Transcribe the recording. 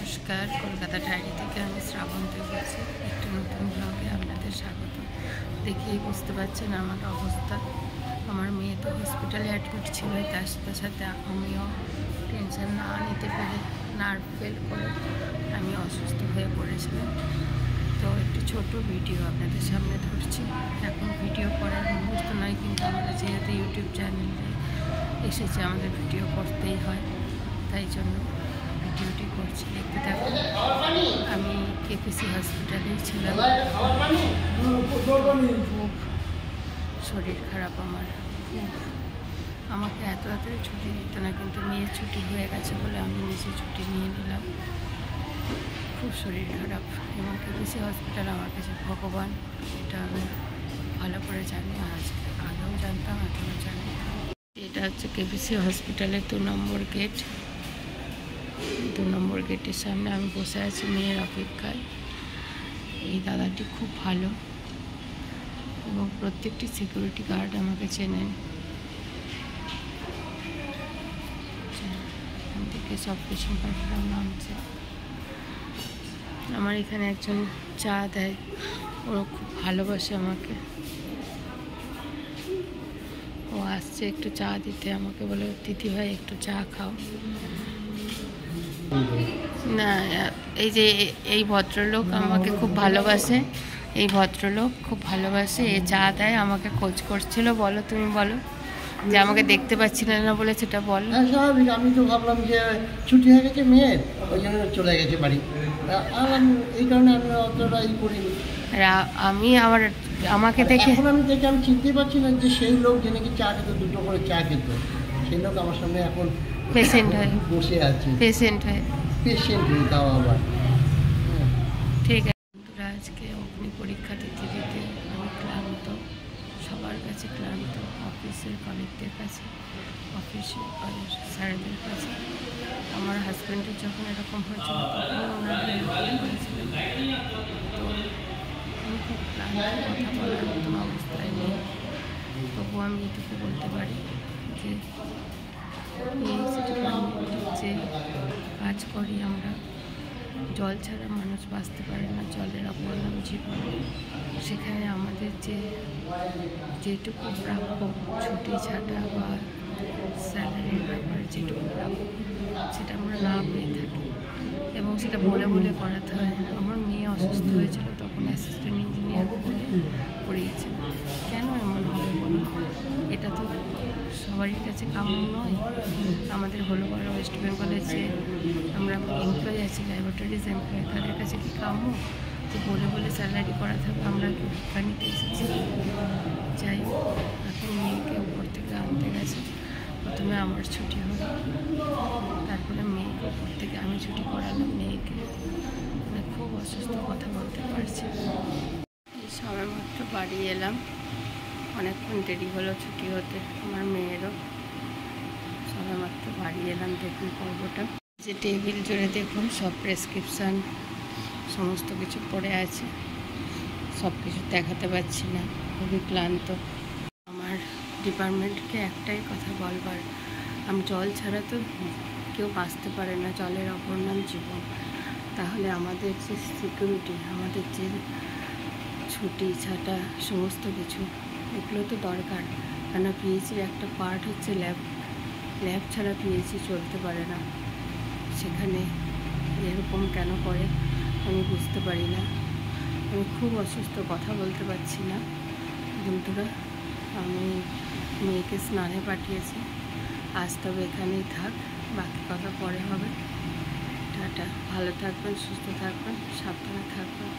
নমস্কার, কলকাতা ডায়েরি থেকে আমি শ্রাবন্তী বলছি। একটি নতুন ব্লগে আপনাদের স্বাগত। দেখেই বুঝতে পারছেন আমার অবস্থা। আমার মেয়ে তো হসপিটালে অ্যাডমিট ছিল, তার সাথে সাথে আমিও টেনশন না নিতে পেরে নার্ভ ফেল করে আমি অসুস্থ হয়ে পড়েছিলাম। তো একটি ছোট ভিডিও আপনাদের সামনে ধরছি। এখন ভিডিও করার মুহূর্ত নয়, কিন্তু আমরা যেহেতু ইউটিউব চ্যানেলে এসেছে আমাদের ভিডিও করতেই হয়, তাই জন্য ভিডিওটি করছি, দেখতে থাকুন। আমি কেপিসি হসপিটালেই ছিলাম। খুব শরীর খারাপ আমার, আমাকে এত তাড়াতাড়ি ছুটি দিত না, কিন্তু মেয়ের ছুটি হয়ে গেছে বলে আমি নিজে ছুটি নিয়ে নিলাম। খুব শরীর খারাপ, এবং কেপিসি হসপিটাল আমার কাছে ভগবান, এটা আমি ভালো করে জানি। আগেও জানতাম, এখনও জানি। এটা হচ্ছে কেপিসি হসপিটালের 2 নম্বর গেট। 2 নম্বর গেটের সামনে আমি বসে আছি মেয়ের অপেক্ষায়। এই দাদাটি খুব ভালো, এবং প্রত্যেকটি সিকিউরিটি গার্ড আমাকে চেনেন। এখান থেকে সব পেশেন্ট পাখিরাও নামছে। আমার এখানে একজন চা দেয়, ওরা খুব ভালোবাসে আমাকে। ও আসছে একটু চা দিতে, আমাকে বলে দিদি ভাই একটু চা খাও। না, এই যে এই ভদ্রলোক আমাকে খুব ভালোবাসে, এই ভদ্রলোক খুব ভালোবাসে, এ চা দেয়, আমাকে খোঁজ করছিল। বলো, তুমি বলো যে আমাকে দেখতে পাচ্ছিলে না বলে সেটা বল। স্বাভাবিক, আমি তো ভাবলাম যে ছুটি হয়ে গেছে মেয়ের, ওই জন্য চলে গেছে বাড়ি। আর এই কারণে আমি অতটা করিনি। আমি আমাকে দেখে এখন আমি চিনতে পারছি না যে সেই লোক যে নাকি চা খেত, 2টো করে চা খেত, সেই লোক আমার সামনে এখন পেশেন্ট হয়ে বসে আছে। পেশেন্ট হয়ে তাও আবার। ঠিক আছে বন্ধুরা, আজকে অগ্নি পরীক্ষা দিতে দিতে আমি ক্লান্ত, সবার কাছে ক্লান্ত, অফিসের কলিগদের কাছে, অফিসের স্যারদের কাছে। আমার হাজব্যান্ডের যখন এরকম হয়েছিল তখন ওনারা করেছিলেন। তো আমি খুব ক্লান্ত, কথা বলার মতন অবস্থায় নেই। তবু আমি এটুকু বলতে পারি যে এই ডিপার্টমেন্টের যে কাজ করি আমরা, জল ছাড়া মানুষ বাঁচতে পারে না, জলের অপর নাম জীবন। সেখানে আমাদের যেটুকু প্রাপ্য, ছুটি ছাটা বা স্যালারির ব্যাপারে যেটুকু প্রাপ্য, সেটা আমরা না পেয়ে থাকি, এবং সেটা বলে বলে করাতে হয়। আমার মেয়ে অসুস্থ হয়েছিল, তখন অ্যাসিস্ট্যান্ট ইঞ্জিনিয়ার বলে পড়িয়েছিল। কেন এমন হবে বলুন? এটা তো সবারই কাছে কাম্য নয়। আমাদের হলো ওয়েস্ট বেঙ্গলের যে আমরা এমপ্লয়ি আছি, ল্যাবরেটরিজ এমপ্লয়ি, তাদের কাছে কি কাম্য যে বলে বলে স্যালারি করাতে হবে? আমরা কি ভিক্ষা নিতে এসেছি? যাই হোক, এখন মেয়েকে উপর থেকে আনতে গেছে। প্রথমে আমার ছুটি হলো, তারপরে মেয়েকে উপর থেকে আমি ছুটি করালাম মেয়েকে। মানে খুব অসুস্থ, কথা বলতে পারছি। এই সবে মাত্র বাড়ি এলাম, অনেকক্ষণ দেরি হলো ছুটি হতে আমার মেয়েরও। সবে মাত্র বাড়ি এলাম। দেখুন পর্বটা, যে টেবিল জুড়ে দেখুন সব প্রেসক্রিপশান সমস্ত কিছু পড়ে আছে, সব কিছু দেখাতে পারছি না, খুবই ক্লান্ত। আমার ডিপার্টমেন্টকে একটাই কথা বলবার, আমি জল ছাড়া তো কেউ বাঁচতে পারে না, জলের অপর নাম জীবন। তাহলে আমাদের যে সিকিউরিটি, আমাদের যে ছুটি ছাটা সমস্ত কিছু, এগুলো তো দরকার। কেন পিএইচির একটা পার্ট হচ্ছে ল্যাব ছাড়া পিএইচি চলতে পারে না। সেখানে এরকম কেন করে আমি বুঝতে পারি না। আমি খুব অসুস্থ, কথা বলতে পারছি না। বন্ধুরা, আমি মেয়েকে স্নানে পাঠিয়েছি, আজ তবে এখানেই থাক, বাকি কথা পরে হবে। টাটা, ভালো থাকবেন, সুস্থ থাকবেন, সাবধানে থাকবেন।